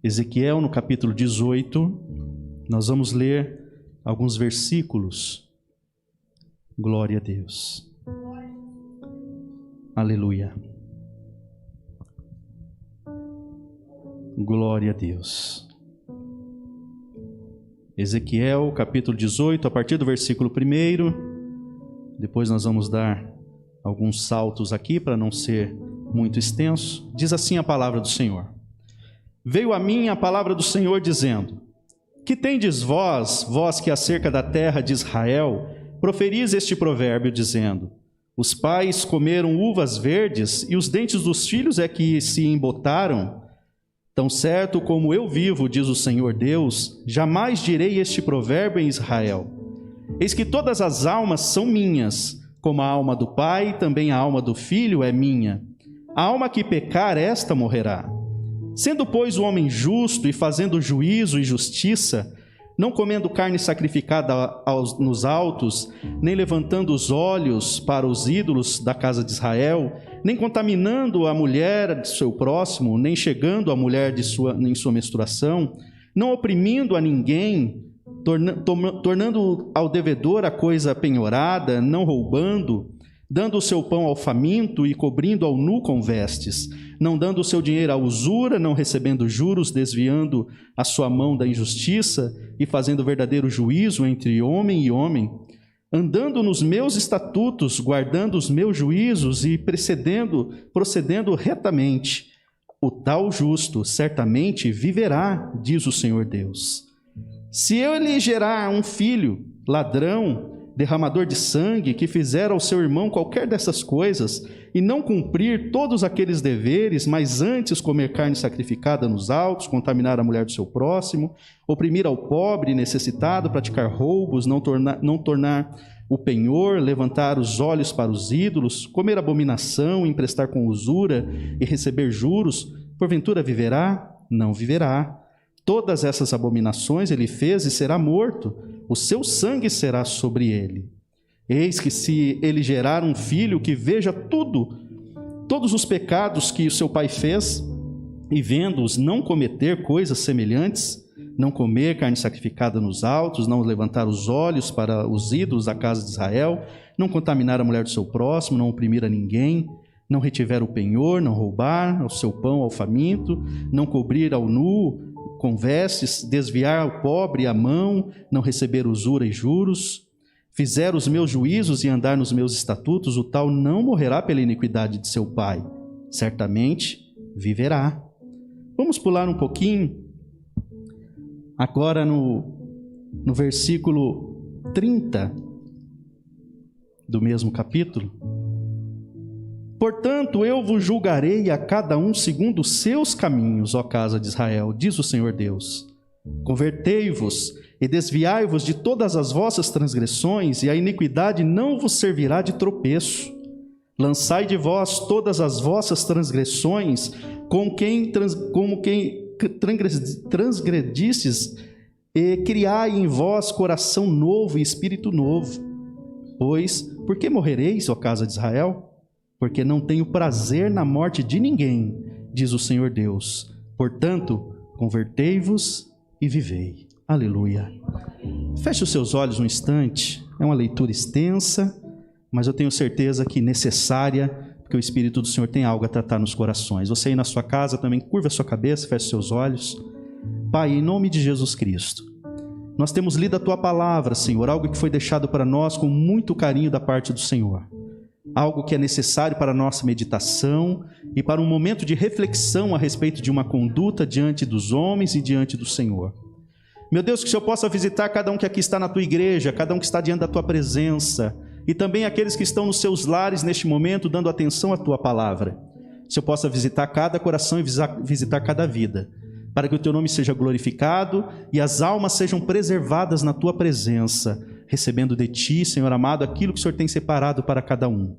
Ezequiel, no capítulo 18, nós vamos ler alguns versículos. Glória a Deus. Aleluia. Glória a Deus. Ezequiel, capítulo 18, a partir do versículo 1. Depois nós vamos dar alguns saltos aqui para não ser muito extenso. Diz assim a palavra do Senhor: Veio a mim a palavra do Senhor dizendo: Que tendes vós que acerca da terra de Israel, proferis este provérbio dizendo: Os pais comeram uvas verdes e os dentes dos filhos é que se embotaram? Tão certo como eu vivo, diz o Senhor Deus, jamais direi este provérbio em Israel. Eis que todas as almas são minhas, como a alma do pai, também a alma do filho é minha. A alma que pecar, esta morrerá. Sendo, pois, o homem justo e fazendo juízo e justiça, não comendo carne sacrificada nos altos, nem levantando os olhos para os ídolos da casa de Israel, nem contaminando a mulher de seu próximo, nem chegando a mulher em sua menstruação, não oprimindo a ninguém, tornando ao devedor a coisa penhorada, não roubando, dando o seu pão ao faminto e cobrindo ao nu com vestes, não dando o seu dinheiro à usura, não recebendo juros, desviando a sua mão da injustiça e fazendo verdadeiro juízo entre homem e homem, andando nos meus estatutos, guardando os meus juízos e procedendo retamente, o tal justo certamente viverá, diz o Senhor Deus. Se ele gerar um filho, ladrão, derramador de sangue, que fizer ao seu irmão qualquer dessas coisas, e não cumprir todos aqueles deveres, mas antes comer carne sacrificada nos altos, contaminar a mulher do seu próximo, oprimir ao pobre e necessitado, praticar roubos, não tornar o penhor, levantar os olhos para os ídolos, comer abominação, emprestar com usura e receber juros, porventura viverá? Não viverá. Todas essas abominações ele fez e será morto, o seu sangue será sobre ele. Eis que se ele gerar um filho que veja todos os pecados que o seu pai fez, e vendo-os não cometer coisas semelhantes, não comer carne sacrificada nos altos, não levantar os olhos para os ídolos da casa de Israel, não contaminar a mulher do seu próximo, não oprimir a ninguém, não retiver o penhor, não roubar o seu pão ao faminto, não cobrir ao nu com vestes, desviar o pobre a mão, não receber usura e juros, fizer os meus juízos e andar nos meus estatutos, o tal não morrerá pela iniquidade de seu pai, certamente viverá. Vamos pular um pouquinho, agora no versículo 30 do mesmo capítulo. Portanto, eu vos julgarei a cada um segundo os seus caminhos, ó casa de Israel, diz o Senhor Deus. Convertei-vos e desviai-vos de todas as vossas transgressões, e a iniquidade não vos servirá de tropeço. Lançai de vós todas as vossas transgressões, como quem transgredistes, e criai em vós coração novo e espírito novo. Pois, por que morrereis, ó casa de Israel? Porque não tenho prazer na morte de ninguém, diz o Senhor Deus. Portanto, convertei-vos e vivei. Aleluia. Feche os seus olhos um instante. É uma leitura extensa, mas eu tenho certeza que necessária, porque o Espírito do Senhor tem algo a tratar nos corações. Você aí na sua casa também, curva a sua cabeça, feche seus olhos. Pai, em nome de Jesus Cristo, nós temos lido a Tua palavra, Senhor, algo que foi deixado para nós com muito carinho da parte do Senhor. Algo que é necessário para a nossa meditação e para um momento de reflexão a respeito de uma conduta diante dos homens e diante do Senhor. Meu Deus, que o Senhor possa visitar cada um que aqui está na Tua igreja, cada um que está diante da Tua presença, e também aqueles que estão nos seus lares neste momento, dando atenção à Tua palavra. Que o Senhor possa visitar cada coração e visitar cada vida, para que o Teu nome seja glorificado e as almas sejam preservadas na Tua presença, recebendo de Ti, Senhor amado, aquilo que o Senhor tem separado para cada um.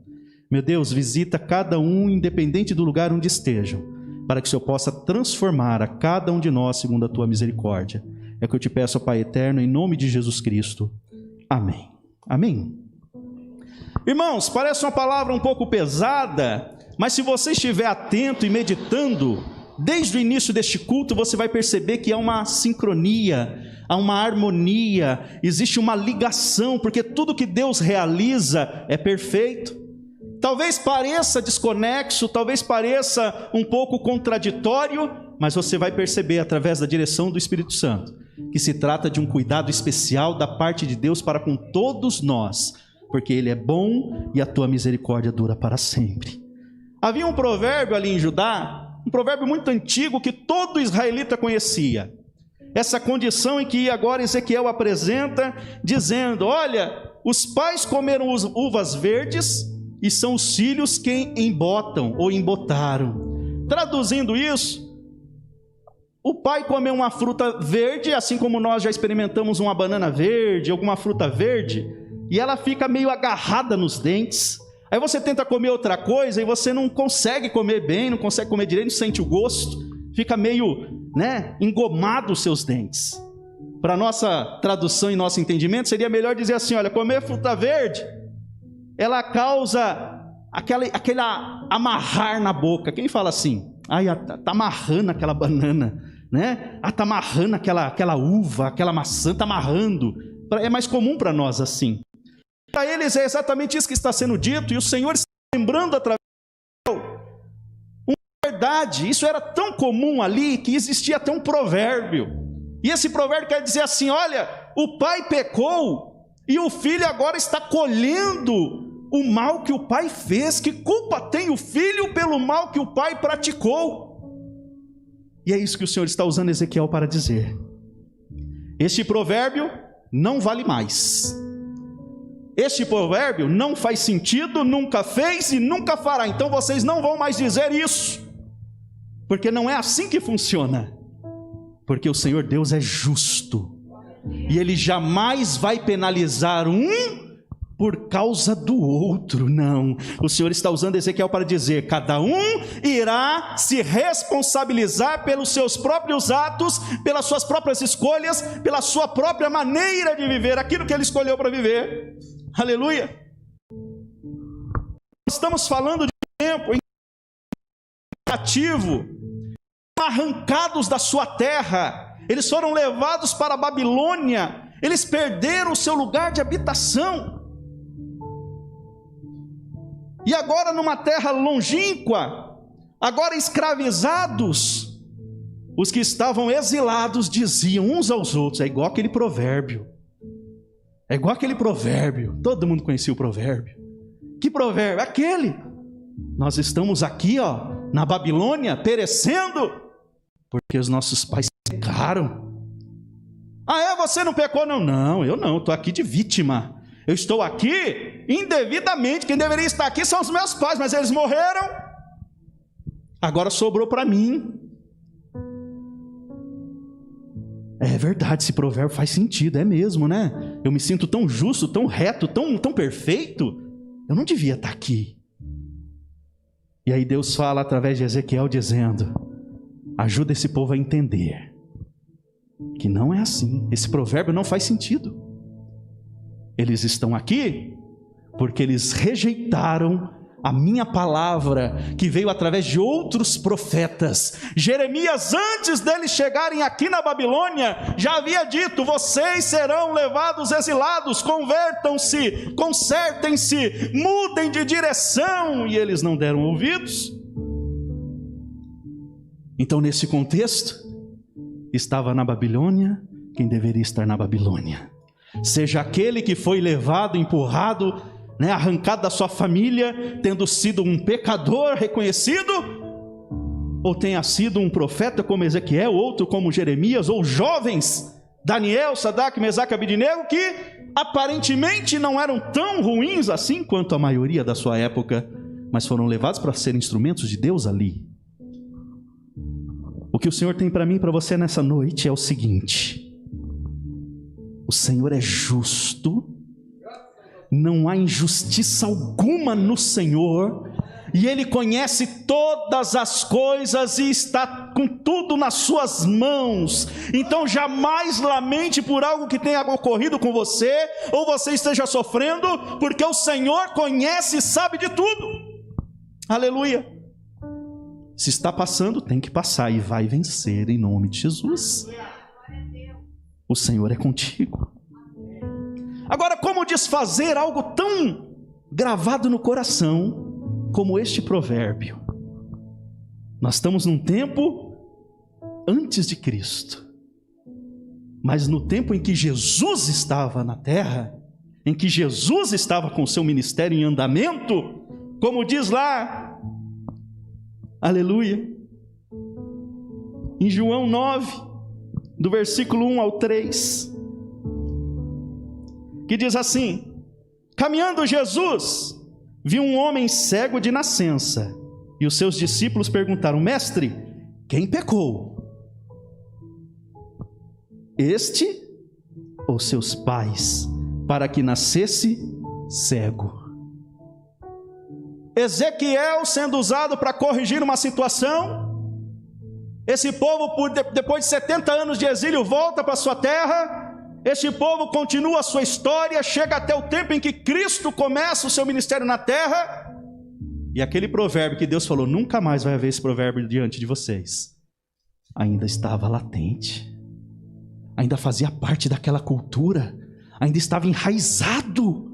Meu Deus, visita cada um, independente do lugar onde estejam, para que o Senhor possa transformar a cada um de nós segundo a Tua misericórdia. É o que eu te peço, Pai eterno, em nome de Jesus Cristo. Amém. Amém. Irmãos, parece uma palavra um pouco pesada, mas se você estiver atento e meditando desde o início deste culto, você vai perceber que há uma sincronia, há uma harmonia, existe uma ligação, porque tudo que Deus realiza é perfeito. Talvez pareça desconexo, talvez pareça um pouco contraditório, mas você vai perceber através da direção do Espírito Santo que se trata de um cuidado especial da parte de Deus para com todos nós, porque Ele é bom e a tua misericórdia dura para sempre. Havia um provérbio ali em Judá, um provérbio muito antigo que todo israelita conhecia. Essa condição em que agora Ezequiel apresenta, dizendo: olha, os pais comeram uvas verdes e são os filhos quem embotam ou embotaram. Traduzindo isso, o pai comeu uma fruta verde, assim como nós já experimentamos uma banana verde, alguma fruta verde, e ela fica meio agarrada nos dentes. Aí você tenta comer outra coisa e você não consegue comer bem, não consegue comer direito, não sente o gosto, fica meio, engomado os seus dentes. Para nossa tradução e nosso entendimento, seria melhor dizer assim: olha, comer fruta verde, ela causa aquele amarrar na boca. Quem fala assim? Ai, tá amarrando aquela banana, né? Tá amarrando aquela uva, aquela maçã, tá amarrando. É mais comum para nós assim. Para eles é exatamente isso que está sendo dito, e o Senhor está lembrando através uma verdade. Isso era tão comum ali que existia até um provérbio. E esse provérbio quer dizer assim: olha, o pai pecou e o filho agora está colhendo o mal que o pai fez. Que culpa tem o filho pelo mal que o pai praticou? E é isso que o Senhor está usando Ezequiel para dizer. Este provérbio não vale mais. Este provérbio não faz sentido, nunca fez e nunca fará. Então vocês não vão mais dizer isso, porque não é assim que funciona. Porque o Senhor Deus é justo, e Ele jamais vai penalizar um por causa do outro. Não, o Senhor está usando Ezequiel para dizer: cada um irá se responsabilizar pelos seus próprios atos, pelas suas próprias escolhas, pela sua própria maneira de viver, aquilo que ele escolheu para viver. Aleluia. Estamos falando de um tempo em que cativo, arrancados da sua terra, eles foram levados para a Babilônia, eles perderam o seu lugar de habitação. E agora numa terra longínqua, agora escravizados, os que estavam exilados diziam uns aos outros: é igual aquele provérbio. É igual aquele provérbio. Todo mundo conhecia o provérbio. Que provérbio? Aquele. Nós estamos aqui, na Babilônia, perecendo, porque os nossos pais pecaram. Ah, você não pecou? Não, eu não, estou aqui de vítima. Eu estou aqui indevidamente. Quem deveria estar aqui são os meus pais, mas eles morreram. Agora sobrou para mim. É verdade, esse provérbio faz sentido, é mesmo, né? Eu me sinto tão justo, tão reto, tão perfeito. Eu não devia estar aqui. E aí Deus fala através de Ezequiel dizendo: ajuda esse povo a entender que não é assim. Esse provérbio não faz sentido. Eles estão aqui porque eles rejeitaram a minha palavra, que veio através de outros profetas. Jeremias, antes deles chegarem aqui na Babilônia, já havia dito: vocês serão levados exilados, convertam-se, consertem-se, mudem de direção. E eles não deram ouvidos. Então, nesse contexto, estava na Babilônia quem deveria estar na Babilônia. Seja aquele que foi levado, empurrado, arrancado da sua família, tendo sido um pecador reconhecido, ou tenha sido um profeta como Ezequiel, outro como Jeremias, ou jovens, Daniel, Sadraque, Mesaque e Abednego, que aparentemente não eram tão ruins assim quanto a maioria da sua época, mas foram levados para ser instrumentos de Deus ali. O que o Senhor tem para mim e para você nessa noite é o seguinte: o Senhor é justo, não há injustiça alguma no Senhor, e Ele conhece todas as coisas e está com tudo nas suas mãos. Então jamais lamente por algo que tenha ocorrido com você, ou você esteja sofrendo, porque o Senhor conhece e sabe de tudo. Aleluia. Se está passando, tem que passar e vai vencer em nome de Jesus. O Senhor é contigo. Agora, como desfazer algo tão gravado no coração como este provérbio? Nós estamos num tempo antes de Cristo, mas no tempo em que Jesus estava na terra, em que Jesus estava com o seu ministério em andamento, como diz lá, aleluia, em João 9, do versículo 1 ao 3, que diz assim: caminhando Jesus, viu um homem cego de nascença, e os seus discípulos perguntaram: mestre, quem pecou? Este ou seus pais, para que nascesse cego? Ezequiel sendo usado para corrigir uma situação. Esse povo, depois de 70 anos de exílio, volta para sua terra. Este povo continua a sua história, chega até o tempo em que Cristo começa o seu ministério na terra. E aquele provérbio que Deus falou: nunca mais vai haver esse provérbio diante de vocês, ainda estava latente, ainda fazia parte daquela cultura, ainda estava enraizado,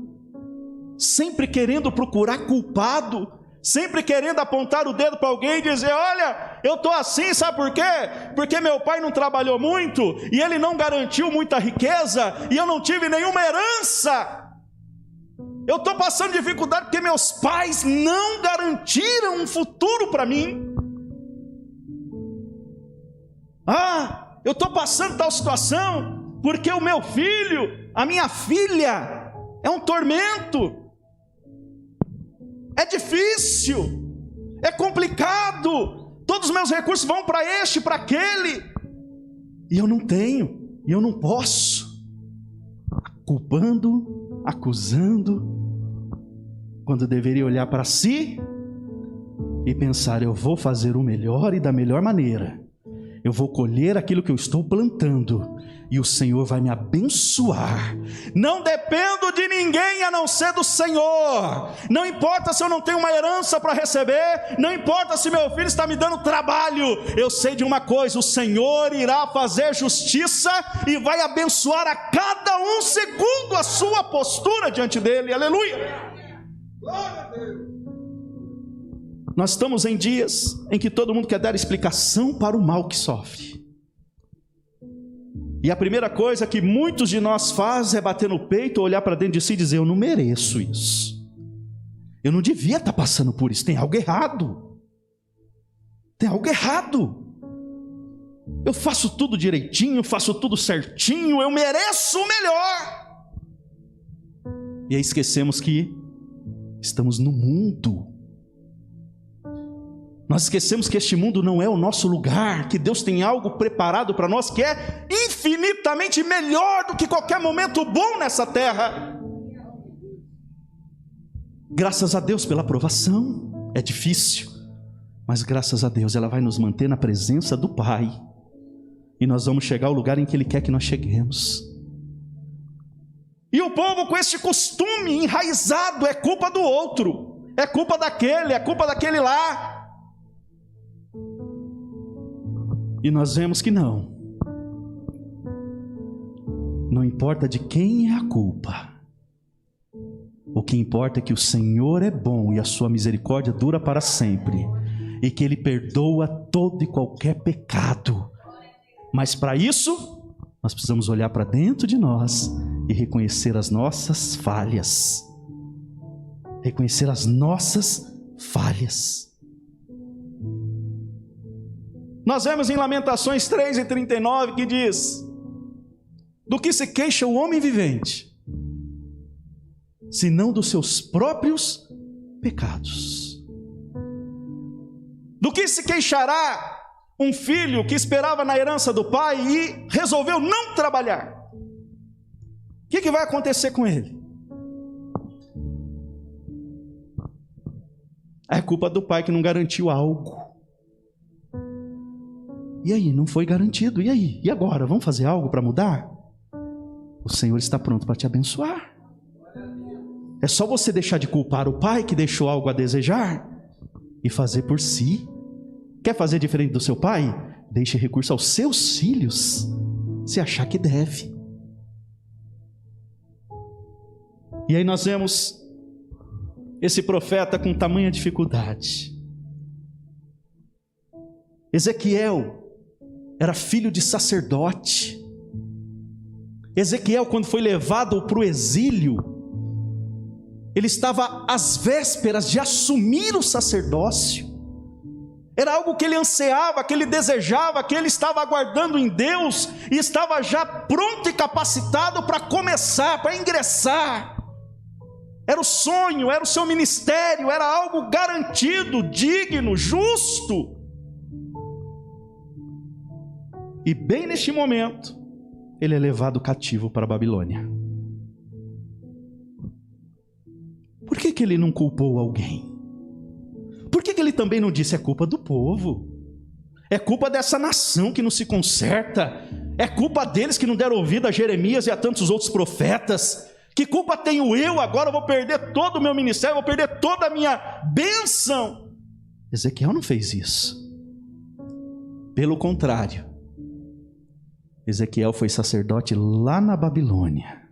sempre querendo procurar culpado, sempre querendo apontar o dedo para alguém e dizer: olha, eu estou assim, sabe por quê? Porque meu pai não trabalhou muito, e ele não garantiu muita riqueza, e eu não tive nenhuma herança. Eu estou passando dificuldade porque meus pais não garantiram um futuro para mim. Eu estou passando tal situação porque o meu filho, a minha filha, é um tormento, é difícil, é complicado, todos os meus recursos vão para este, para aquele, e eu não tenho, e eu não posso, culpando, acusando, quando deveria olhar para si e pensar: eu vou fazer o melhor e da melhor maneira, eu vou colher aquilo que eu estou plantando, e o Senhor vai me abençoar. Não dependo de ninguém a não ser do Senhor. Não importa se eu não tenho uma herança para receber, não importa se meu filho está me dando trabalho, eu sei de uma coisa: o Senhor irá fazer justiça e vai abençoar a cada um segundo a sua postura diante dele. Aleluia! Glória a Deus! Nós estamos em dias em que todo mundo quer dar explicação para o mal que sofre. E a primeira coisa que muitos de nós fazem é bater no peito, olhar para dentro de si e dizer: eu não mereço isso, eu não devia estar passando por isso, tem algo errado, tem algo errado, eu faço tudo direitinho, faço tudo certinho, eu mereço o melhor. E aí esquecemos que estamos no mundo. Nós esquecemos que este mundo não é o nosso lugar, que Deus tem algo preparado para nós que é infinitamente melhor do que qualquer momento bom nessa terra. Graças a Deus pela provação, é difícil, mas graças a Deus ela vai nos manter na presença do Pai, e nós vamos chegar ao lugar em que Ele quer que nós cheguemos. E o povo com este costume enraizado: é culpa do outro, é culpa daquele lá. E nós vemos que não importa de quem é a culpa, o que importa é que o Senhor é bom e a sua misericórdia dura para sempre, e que Ele perdoa todo e qualquer pecado. Mas para isso, nós precisamos olhar para dentro de nós e reconhecer as nossas falhas. Reconhecer as nossas falhas. Nós vemos em Lamentações 3:39 que diz: do que se queixa o homem vivente, senão dos seus próprios pecados? Do que se queixará um filho que esperava na herança do pai e resolveu não trabalhar? O que vai acontecer com ele? É culpa do pai que não garantiu algo. E aí, não foi garantido, e aí? E agora? Vamos fazer algo para mudar? O Senhor está pronto para te abençoar. É só você deixar de culpar o pai que deixou algo a desejar e fazer por si. Quer fazer diferente do seu pai? Deixe recurso aos seus filhos, se achar que deve. E aí nós vemos esse profeta com tamanha dificuldade. Ezequiel era filho de sacerdote. Ezequiel, quando foi levado para o exílio, ele estava às vésperas de assumir o sacerdócio. Era algo que ele ansiava, que ele desejava, que ele estava aguardando em Deus, e estava já pronto e capacitado para começar, para ingressar. Era o sonho, era o seu ministério, era algo garantido, digno, justo. E bem neste momento, ele é levado cativo para a Babilônia. Por que ele não culpou alguém? Por que ele também não disse: é culpa do povo, é culpa dessa nação que não se conserta, é culpa deles que não deram ouvido a Jeremias e a tantos outros profetas? Que culpa tenho eu? Agora eu vou perder todo o meu ministério, vou perder toda a minha bênção. Ezequiel não fez isso. Pelo contrário, Ezequiel foi sacerdote lá na Babilônia.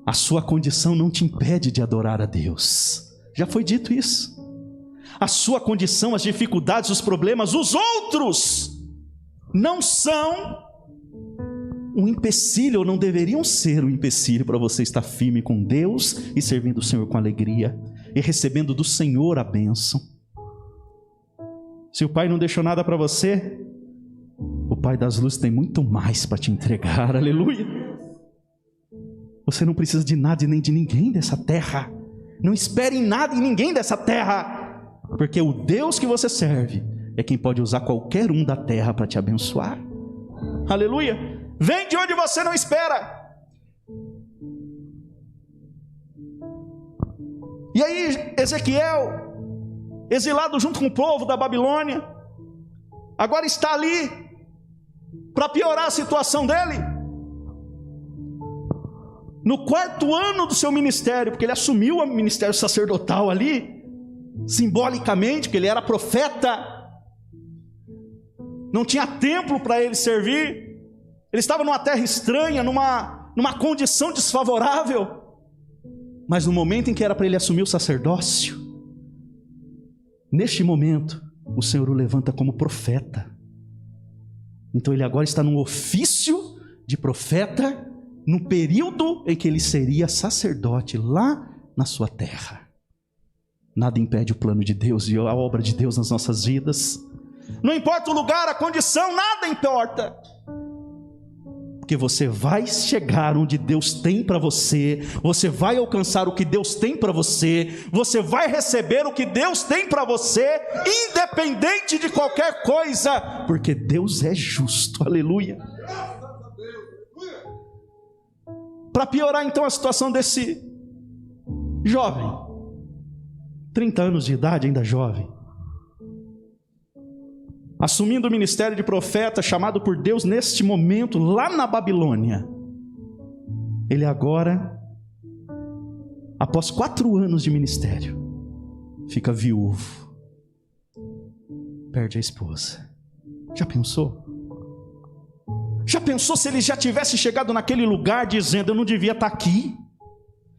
A sua condição não te impede de adorar a Deus. Já foi dito isso. A sua condição, as dificuldades, os problemas, os outros, não são um empecilho, ou não deveriam ser um empecilho para você estar firme com Deus e servindo o Senhor com alegria e recebendo do Senhor a bênção. Se o Pai não deixou nada para você, o Pai das luzes tem muito mais para te entregar, aleluia. Você não precisa de nada e nem de ninguém dessa terra. Não espere em nada e ninguém dessa terra, porque o Deus que você serve é quem pode usar qualquer um da terra para te abençoar, aleluia. Vem de onde você não espera. E aí Ezequiel, exilado junto com o povo da Babilônia, agora está ali para piorar a situação dele. No 4º ano do seu ministério, porque ele assumiu o ministério sacerdotal ali, simbolicamente, porque ele era profeta, não tinha templo para ele servir, ele estava numa terra estranha, numa condição desfavorável, mas no momento em que era para ele assumir o sacerdócio, neste momento, o Senhor o levanta como profeta. Então ele agora está num ofício de profeta, no período em que ele seria sacerdote lá na sua terra. Nada impede o plano de Deus e a obra de Deus nas nossas vidas. Não importa o lugar, a condição, nada importa. Porque você vai chegar onde Deus tem para você, você vai alcançar o que Deus tem para você, você vai receber o que Deus tem para você, independente de qualquer coisa, porque Deus é justo, aleluia. Para piorar então a situação desse jovem, 30 anos de idade, ainda jovem, assumindo o ministério de profeta, chamado por Deus neste momento, lá na Babilônia, ele agora, após 4 anos de ministério, fica viúvo, perde a esposa. Já pensou? Já pensou se ele já tivesse chegado naquele lugar dizendo: eu não devia estar aqui,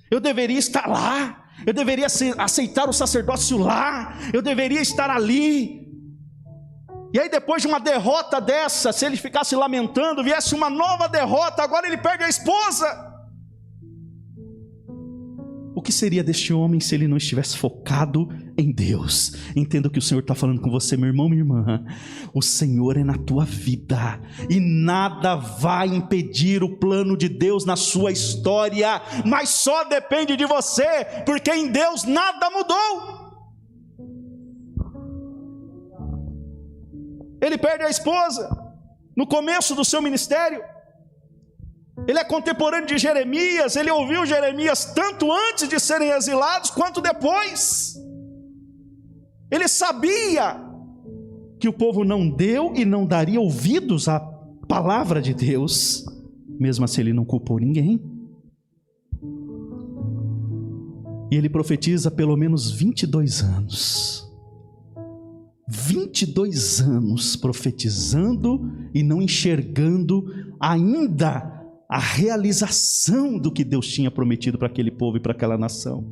eu deveria estar lá, eu deveria aceitar o sacerdócio lá, eu deveria estar ali. E aí depois de uma derrota dessa, se ele ficasse lamentando, viesse uma nova derrota, agora ele perde a esposa. O que seria deste homem se ele não estivesse focado em Deus? Entenda o que o Senhor está falando com você, meu irmão, minha irmã. O Senhor é na tua vida, e nada vai impedir o plano de Deus na sua história, mas só depende de você, porque em Deus nada mudou. Ele perde a esposa no começo do seu ministério. Ele é contemporâneo de Jeremias, ele ouviu Jeremias tanto antes de serem exilados, quanto depois. Ele sabia que o povo não deu e não daria ouvidos à palavra de Deus, mesmo assim ele não culpou ninguém. E ele profetiza pelo menos 22 anos. 22 anos profetizando e não enxergando ainda a realização do que Deus tinha prometido para aquele povo e para aquela nação.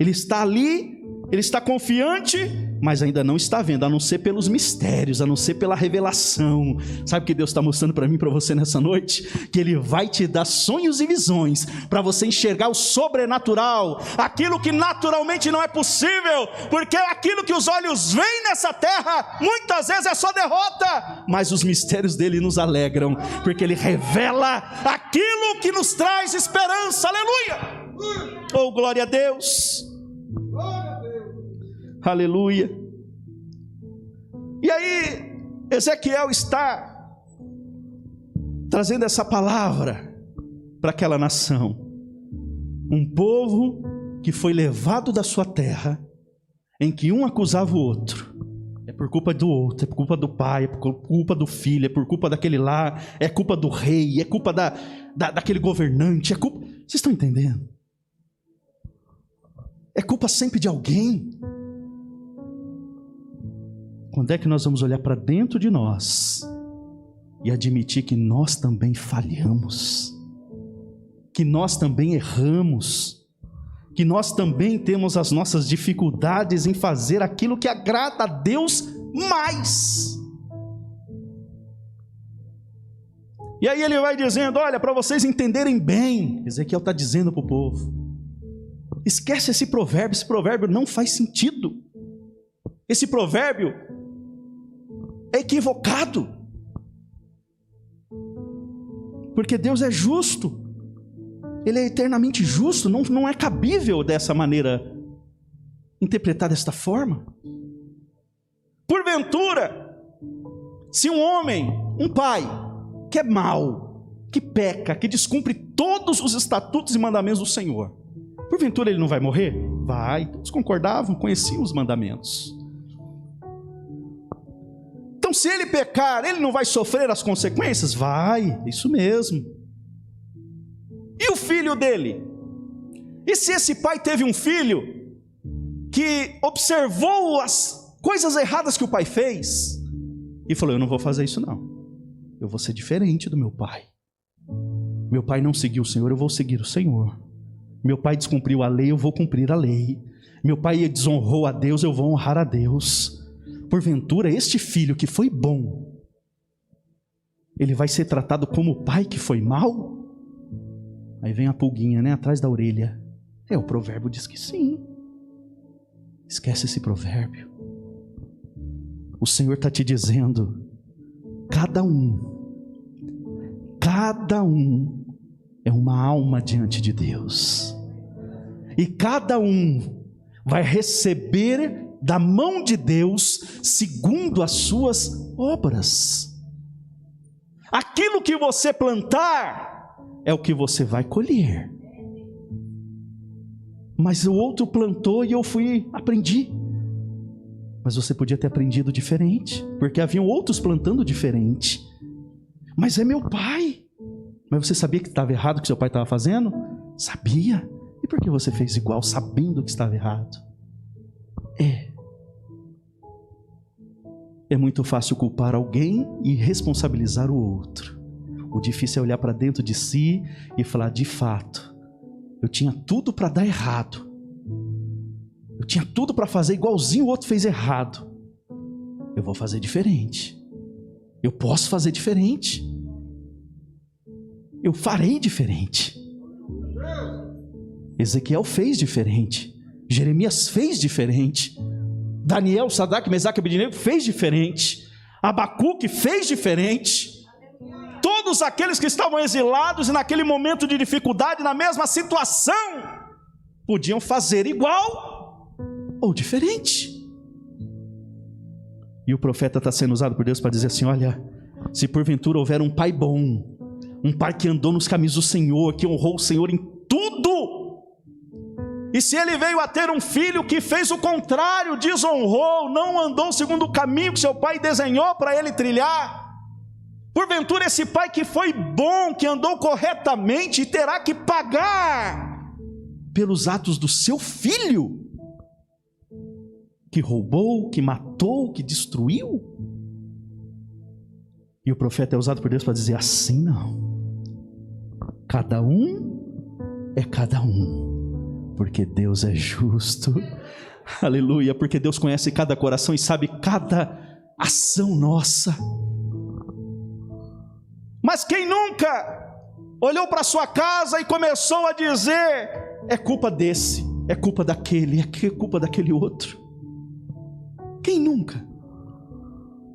Ele está ali, ele está confiante, mas ainda não está vendo, a não ser pelos mistérios, a não ser pela revelação. Sabe o que Deus está mostrando para mim e para você nessa noite? Que Ele vai te dar sonhos e visões, para você enxergar o sobrenatural, aquilo que naturalmente não é possível, porque aquilo que os olhos veem nessa terra, muitas vezes é só derrota, mas os mistérios dele nos alegram, porque Ele revela aquilo que nos traz esperança. Aleluia! Oh, glória a Deus! Aleluia. E aí Ezequiel está trazendo essa palavra para aquela nação, um povo que foi levado da sua terra, em que um acusava o outro. É por culpa do outro, é por culpa do pai, é por culpa do filho, é por culpa daquele lá, é culpa do rei, é culpa daquele governante, é culpa... Vocês estão entendendo? É culpa sempre de alguém. Quando é que nós vamos olhar para dentro de nós e admitir que nós também falhamos, que nós também erramos, que nós também temos as nossas dificuldades em fazer aquilo que agrada a Deus mais? E aí ele vai dizendo, olha, para vocês entenderem bem, Ezequiel está dizendo para o povo, esquece esse provérbio não faz sentido, esse provérbio é equivocado, porque Deus é justo, Ele é eternamente justo, não é cabível dessa maneira, interpretar desta forma. Porventura, se um homem, um pai, que é mau, que peca, que descumpre todos os estatutos e mandamentos do Senhor, porventura ele não vai morrer? Vai, todos concordavam, conheciam os mandamentos. Então se ele pecar, ele não vai sofrer as consequências? Vai, isso mesmo. E o filho dele? E se esse pai teve um filho que observou as coisas erradas que o pai fez e falou, eu não vou fazer isso não, eu vou ser diferente do meu pai. Meu pai não seguiu o Senhor, eu vou seguir o Senhor. Meu pai descumpriu a lei, eu vou cumprir a lei. Meu pai desonrou a Deus, eu vou honrar a Deus. Porventura, este filho que foi bom, ele vai ser tratado como o pai que foi mau? Aí vem a pulguinha, né, atrás da orelha. O provérbio diz que sim. Esquece esse provérbio. O Senhor está te dizendo, cada um é uma alma diante de Deus, e cada um vai receber da mão de Deus segundo as suas obras. Aquilo que você plantar é o que você vai colher. Mas o outro plantou e eu aprendi. Mas você podia ter aprendido diferente, porque haviam outros plantando diferente. Mas é meu pai. Mas você sabia que estava errado o que seu pai estava fazendo? Sabia. E por que você fez igual, sabendo que estava errado? É muito fácil culpar alguém e responsabilizar o outro. O difícil é olhar para dentro de si e falar, de fato, eu tinha tudo para dar errado. Eu tinha tudo para fazer igualzinho o outro fez errado. Eu vou fazer diferente. Eu posso fazer diferente. Eu farei diferente. Ezequiel fez diferente. Jeremias fez diferente. Daniel, Sadraque, Mesaque e Abednego fez diferente. Abacuque fez diferente. Todos aqueles que estavam exilados e naquele momento de dificuldade, na mesma situação, podiam fazer igual ou diferente. E o profeta está sendo usado por Deus para dizer assim, olha, se porventura houver um pai bom, um pai que andou nos caminhos do Senhor, que honrou o Senhor em tudo, e se ele veio a ter um filho que fez o contrário, desonrou, não andou segundo o caminho que seu pai desenhou para ele trilhar, porventura esse pai que foi bom, que andou corretamente, terá que pagar pelos atos do seu filho. que roubou, que matou, que destruiu. E o profeta é usado por Deus para dizer: assim não. Cada um é cada um, porque Deus é justo. Aleluia, porque Deus conhece cada coração e sabe cada ação nossa. Mas quem nunca olhou para sua casa e começou a dizer: é culpa desse, é culpa daquele, é culpa daquele outro? Quem nunca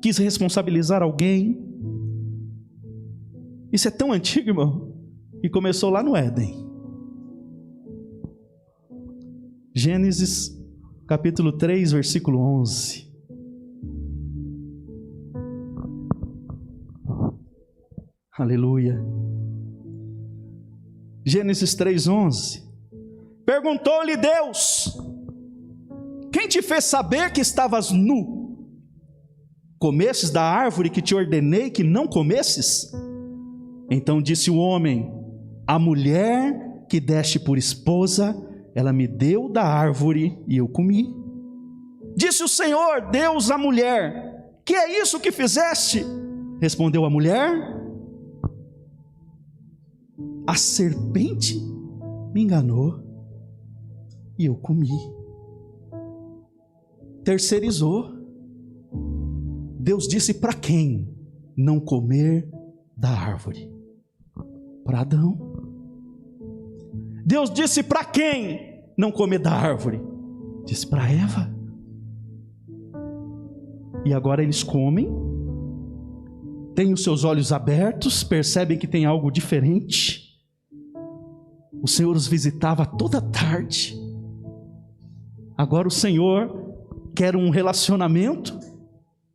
quis responsabilizar alguém? Isso é tão antigo, irmão, e começou lá no Éden. Gênesis capítulo 3, versículo 11. Aleluia. Gênesis 3, 11. Perguntou-lhe Deus: quem te fez saber que estavas nu? Comesses da árvore que te ordenei que não comesses? Então disse o homem: a mulher que deste por esposa, ela me deu da árvore e eu comi. Disse o Senhor Deus à mulher: que é isso que fizeste? Respondeu a mulher: a serpente me enganou e eu comi. Terceirizou. Deus disse para quem não comer da árvore? Para Adão. Deus disse para quem não comer da árvore? Disse para Eva. E agora eles comem, têm os seus olhos abertos, percebem que tem algo diferente. O Senhor os visitava toda tarde. Agora o Senhor quer um relacionamento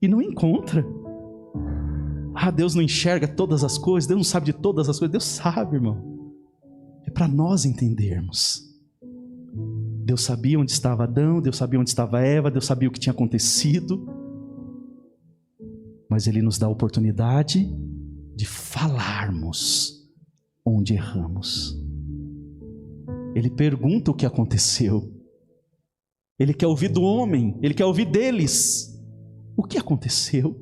e não encontra. Deus não enxerga todas as coisas, Deus não sabe de todas as coisas. Deus sabe, irmão. É para nós entendermos. Deus sabia onde estava Adão, Deus sabia onde estava Eva, Deus sabia o que tinha acontecido. Mas Ele nos dá a oportunidade de falarmos onde erramos. Ele pergunta o que aconteceu. Ele quer ouvir do homem, Ele quer ouvir deles o que aconteceu,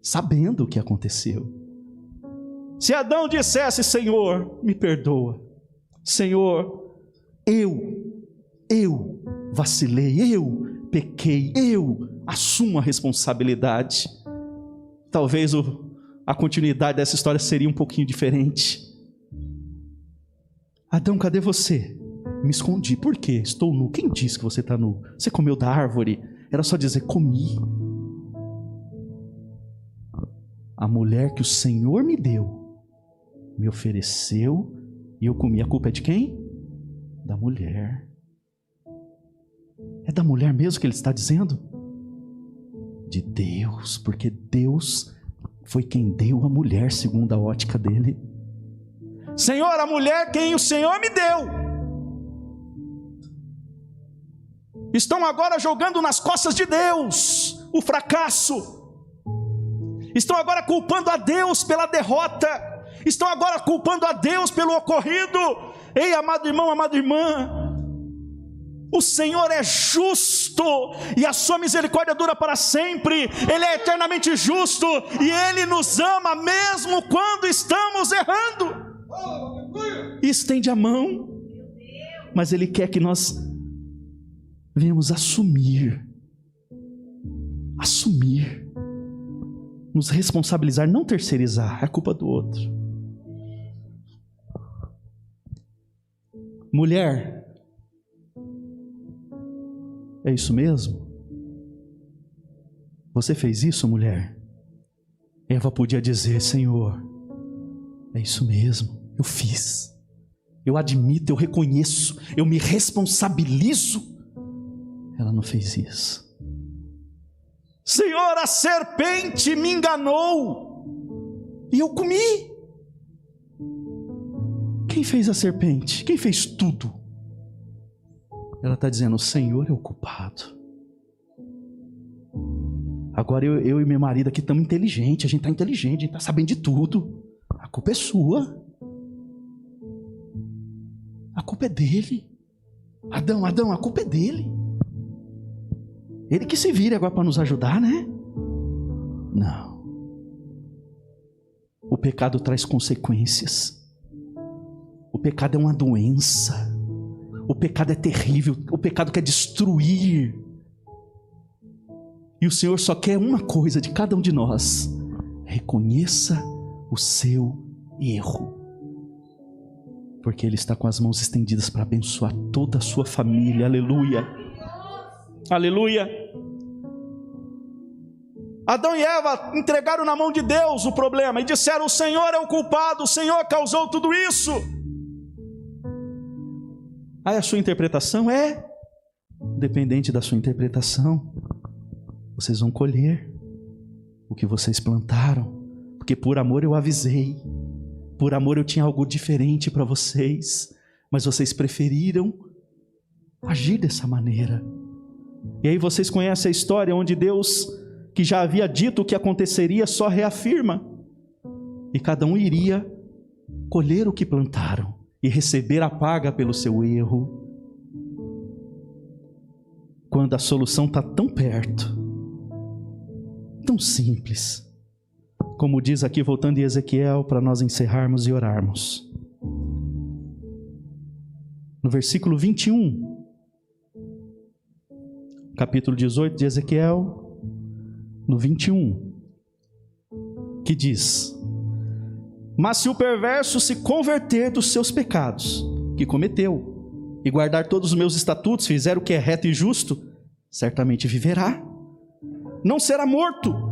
sabendo o que aconteceu. Se Adão dissesse: Senhor, me perdoa, Senhor, eu vacilei, eu pequei, eu assumo a responsabilidade, talvez a continuidade dessa história seria um pouquinho diferente. Adão, cadê você? Me escondi. Por quê? Estou nu. Quem disse que você está nu? Você comeu da árvore? Era só dizer: comi. A mulher que o Senhor me deu, me ofereceu e eu comi. A culpa é de quem? Da mulher. É da mulher mesmo que ele está dizendo? De Deus, porque Deus foi quem deu a mulher segundo a ótica dele. Senhor, a mulher quem o Senhor me deu, estão agora jogando nas costas de Deus o fracasso. Estão agora culpando a Deus pela derrota. Estão agora culpando a Deus pelo ocorrido. Ei, amado irmão, amada irmã, o Senhor é justo e a sua misericórdia dura para sempre. Ele é eternamente justo e Ele nos ama mesmo quando estamos errando. E estende a mão, mas Ele quer que nós venhamos assumir, nos responsabilizar, não terceirizar, é culpa do outro. Mulher, é isso mesmo? Você fez isso, mulher? Eva podia dizer: Senhor, é isso mesmo, eu fiz, eu admito, eu reconheço, eu me responsabilizo. Ela não fez isso. Senhor, a serpente me enganou e eu comi. Quem fez a serpente? Quem fez tudo? Ela está dizendo: o Senhor é o culpado. Agora eu e meu marido aqui estamos inteligentes, a gente está inteligente, a gente está sabendo de tudo. A culpa é sua. A culpa é dele. Adão, a culpa é dele. Ele que se vire agora para nos ajudar, né? Não. O pecado traz consequências. O pecado é uma doença. O pecado é terrível. O pecado quer destruir. E o Senhor só quer uma coisa de cada um de nós: reconheça o seu erro. Porque Ele está com as mãos estendidas para abençoar toda a sua família. Aleluia. Aleluia. Adão e Eva entregaram na mão de Deus o problema e disseram: o Senhor é o culpado, o Senhor causou tudo isso. Aí a sua interpretação é dependente da sua interpretação. Vocês vão colher o que vocês plantaram, porque por amor eu avisei, por amor eu tinha algo diferente para vocês, mas vocês preferiram agir dessa maneira. E aí vocês conhecem a história onde Deus, que já havia dito o que aconteceria, só reafirma, e cada um iria colher o que plantaram e receber a paga pelo seu erro. Quando a solução está tão perto, tão simples, como diz aqui, voltando em Ezequiel, para nós encerrarmos e orarmos. No versículo 21, capítulo 18 de Ezequiel, no 21, que diz: mas se o perverso se converter dos seus pecados que cometeu, e guardar todos os meus estatutos, fizer o que é reto e justo, certamente viverá, não será morto.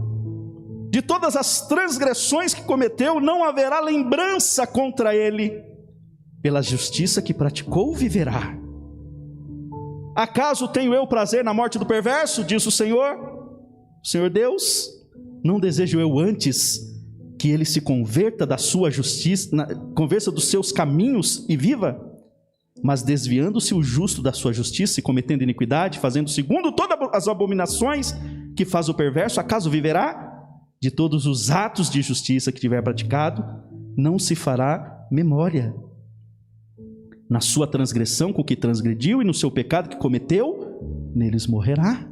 De todas as transgressões que cometeu, não haverá lembrança contra ele. Pela justiça que praticou, viverá. Acaso tenho eu prazer na morte do perverso? Diz o Senhor Deus. Não desejo eu antes que ele se converta da sua justiça, conversa dos seus caminhos e viva? Mas desviando-se o justo da sua justiça e cometendo iniquidade, fazendo segundo todas as abominações que faz o perverso, acaso viverá? De todos os atos de justiça que tiver praticado, não se fará memória. Na sua transgressão com que transgrediu e no seu pecado que cometeu, neles morrerá.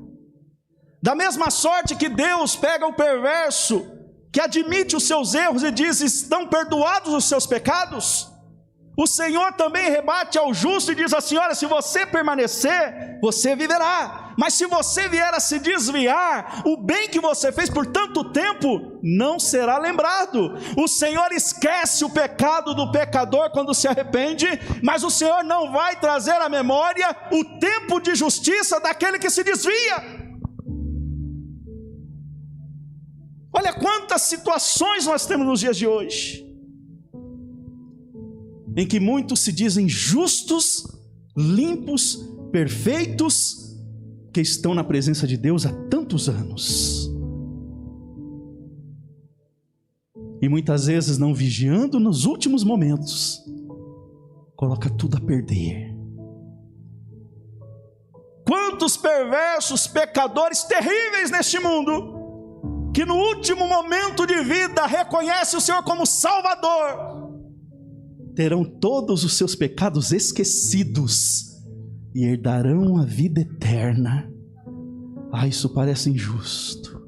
Da mesma sorte que Deus pega o perverso, que admite os seus erros e diz: estão perdoados os seus pecados, o Senhor também rebate ao justo e diz assim: olha, se você permanecer, você viverá. Mas se você vier a se desviar, o bem que você fez por tanto tempo não será lembrado. O Senhor esquece o pecado do pecador quando se arrepende, mas o Senhor não vai trazer à memória o tempo de justiça daquele que se desvia. Olha quantas situações nós temos nos dias de hoje, em que muitos se dizem justos, limpos, perfeitos, que estão na presença de Deus há tantos anos, e muitas vezes não vigiando nos últimos momentos, coloca tudo a perder. Quantos perversos, pecadores terríveis neste mundo, que no último momento de vida reconhece o Senhor como Salvador, terão todos os seus pecados esquecidos e herdarão a vida eterna. Ah, isso parece injusto.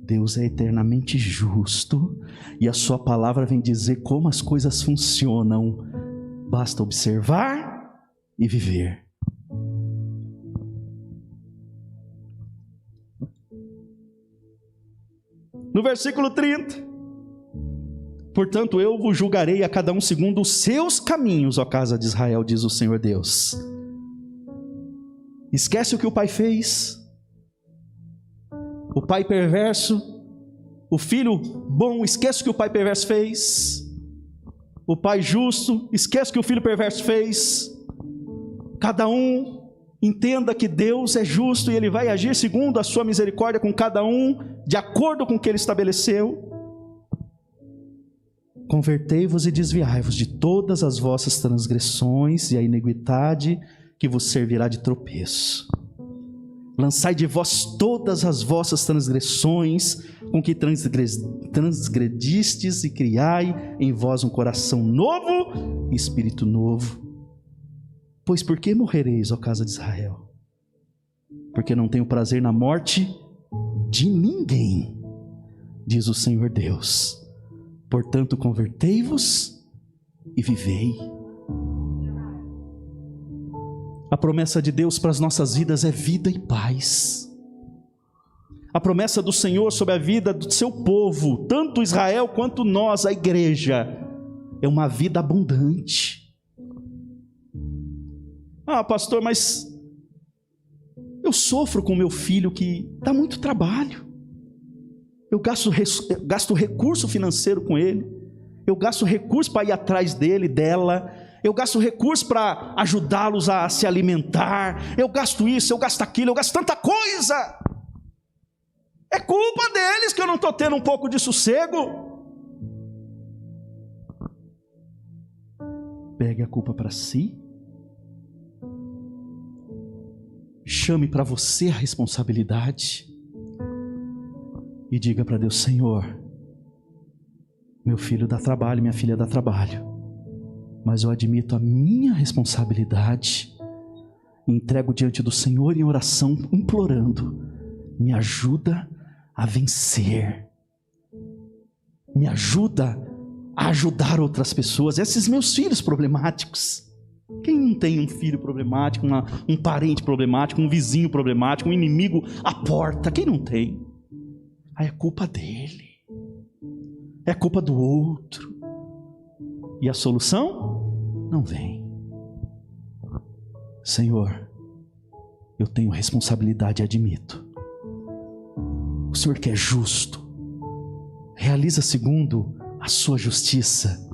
Deus é eternamente justo, e a sua palavra vem dizer como as coisas funcionam. Basta observar e viver. No versículo 30, portanto eu vos julgarei a cada um segundo os seus caminhos, ó casa de Israel, diz o Senhor Deus. Esquece o que o pai fez, o pai perverso, o filho bom, esquece o que o pai perverso fez, o pai justo, esquece o que o filho perverso fez. Cada um entenda que Deus é justo e Ele vai agir segundo a sua misericórdia com cada um, de acordo com o que Ele estabeleceu. Convertei-vos e desviai-vos de todas as vossas transgressões e a iniquidade que vos servirá de tropeço. Lançai de vós todas as vossas transgressões com que transgredistes, e criai em vós um coração novo e espírito novo. Pois por que morrereis, ó casa de Israel? porque não tenho prazer na morte de ninguém, diz o Senhor Deus. Portanto, convertei-vos e vivei. A promessa de Deus para as nossas vidas é vida e paz. A promessa do Senhor sobre a vida do seu povo, tanto Israel quanto nós, a igreja, é uma vida abundante. Ah, pastor, mas eu sofro com meu filho que dá muito trabalho. Eu gasto recurso financeiro com ele. Eu gasto recurso para ir atrás dele, dela. Eu gasto recurso para ajudá-los a se alimentar. Eu gasto isso, eu gasto aquilo, eu gasto tanta coisa. É culpa deles que eu não estou tendo um pouco de sossego. Pegue a culpa para si. Chame para você a responsabilidade. E diga para Deus: Senhor, meu filho dá trabalho, minha filha dá trabalho, mas eu admito a minha responsabilidade. Entrego diante do Senhor em oração, implorando: me ajuda a vencer. Me ajuda a ajudar outras pessoas. Esses meus filhos problemáticos. Quem não tem um filho problemático, um parente problemático, um vizinho problemático, um inimigo à porta? Quem não tem? Aí é culpa dele, é culpa do outro, e a solução não vem. Senhor, eu tenho responsabilidade, admito. O Senhor que é justo, realiza segundo a sua justiça.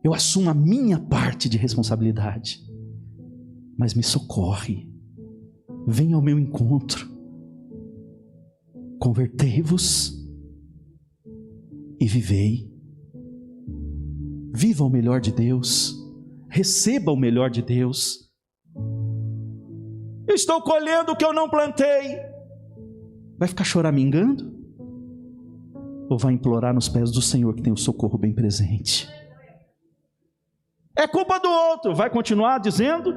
Eu assumo a minha parte de responsabilidade, mas me socorre, venha ao meu encontro. Convertei-vos e vivei. Viva o melhor de Deus, receba o melhor de Deus. Eu estou colhendo o que eu não plantei. Vai ficar choramingando? Ou vai implorar nos pés do Senhor, que tem o socorro bem presente? É culpa do outro, vai continuar dizendo?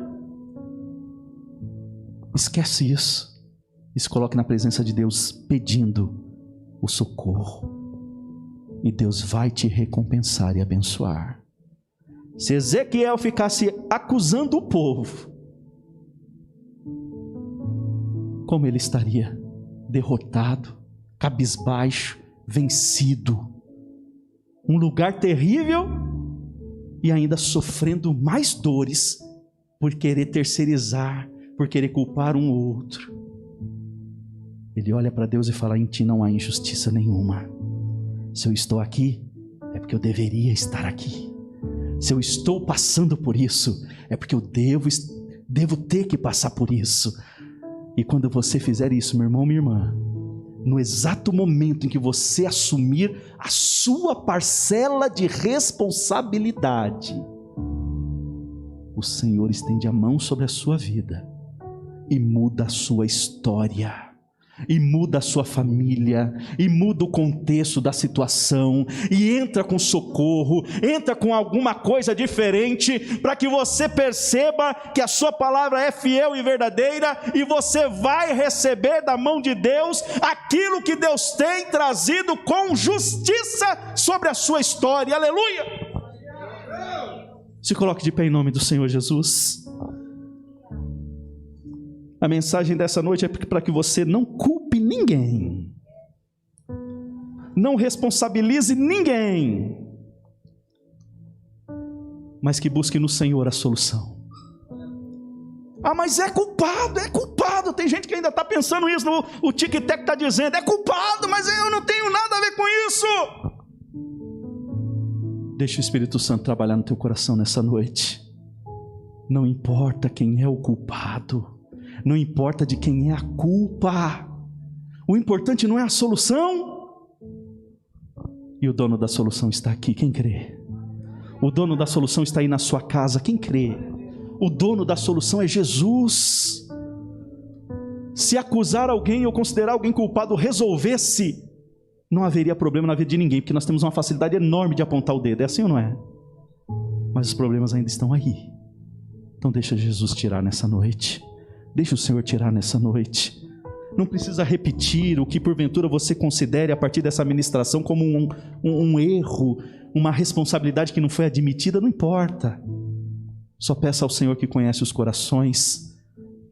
Esquece isso. E se coloque na presença de Deus pedindo o socorro. E Deus vai te recompensar e abençoar. Se Ezequiel ficasse acusando o povo, como ele estaria? Derrotado, cabisbaixo, vencido. Um lugar terrível e ainda sofrendo mais dores por querer terceirizar, por querer culpar um outro. Ele olha para Deus e fala: em ti não há injustiça nenhuma. Se eu estou aqui, é porque eu deveria estar aqui. Se eu estou passando por isso, é porque eu devo ter que passar por isso. E quando você fizer isso, meu irmão, minha irmã, no exato momento em que você assumir a sua parcela de responsabilidade, o Senhor estende a mão sobre a sua vida e muda a sua história, e muda a sua família, e muda o contexto da situação, e entra com socorro, entra com alguma coisa diferente, para que você perceba que a sua palavra é fiel e verdadeira, e você vai receber da mão de Deus aquilo que Deus tem trazido com justiça sobre a sua história. Aleluia! Se coloque de pé em nome do Senhor Jesus. A mensagem dessa noite é para que você não culpe ninguém, não responsabilize ninguém, mas que busque no Senhor a solução. Ah, mas é culpado. Tem gente que ainda está pensando isso, o tic-tac está dizendo, é culpado, mas eu não tenho nada a ver com isso. Deixa o Espírito Santo trabalhar no teu coração nessa noite. Não importa quem é o culpado, não importa de quem é a culpa, o importante não é a solução, e o dono da solução está aqui, quem crê? O dono da solução está aí na sua casa, quem crê? O dono da solução é Jesus. Se acusar alguém ou considerar alguém culpado resolvesse, não haveria problema na vida de ninguém, porque nós temos uma facilidade enorme de apontar o dedo, é assim ou não é? Mas os problemas ainda estão aí. Então deixa Jesus tirar nessa noite. Deixa o Senhor tirar nessa noite. Não precisa repetir o que porventura você considere a partir dessa ministração como um erro, uma responsabilidade que não foi admitida, não importa. Só peça ao Senhor, que conhece os corações,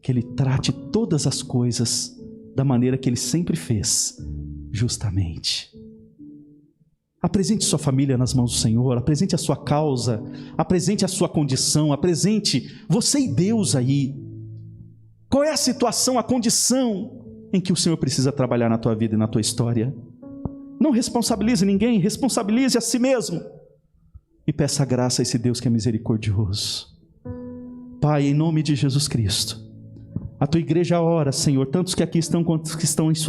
que Ele trate todas as coisas da maneira que Ele sempre fez, justamente. Apresente sua família nas mãos do Senhor, apresente a sua causa, apresente a sua condição, apresente você e Deus aí. Qual é a situação, a condição em que o Senhor precisa trabalhar na tua vida e na tua história? Não responsabilize ninguém, responsabilize a si mesmo. E peça graça a esse Deus que é misericordioso. Pai, em nome de Jesus Cristo, a tua igreja ora, Senhor, tantos que aqui estão quanto que estão em sua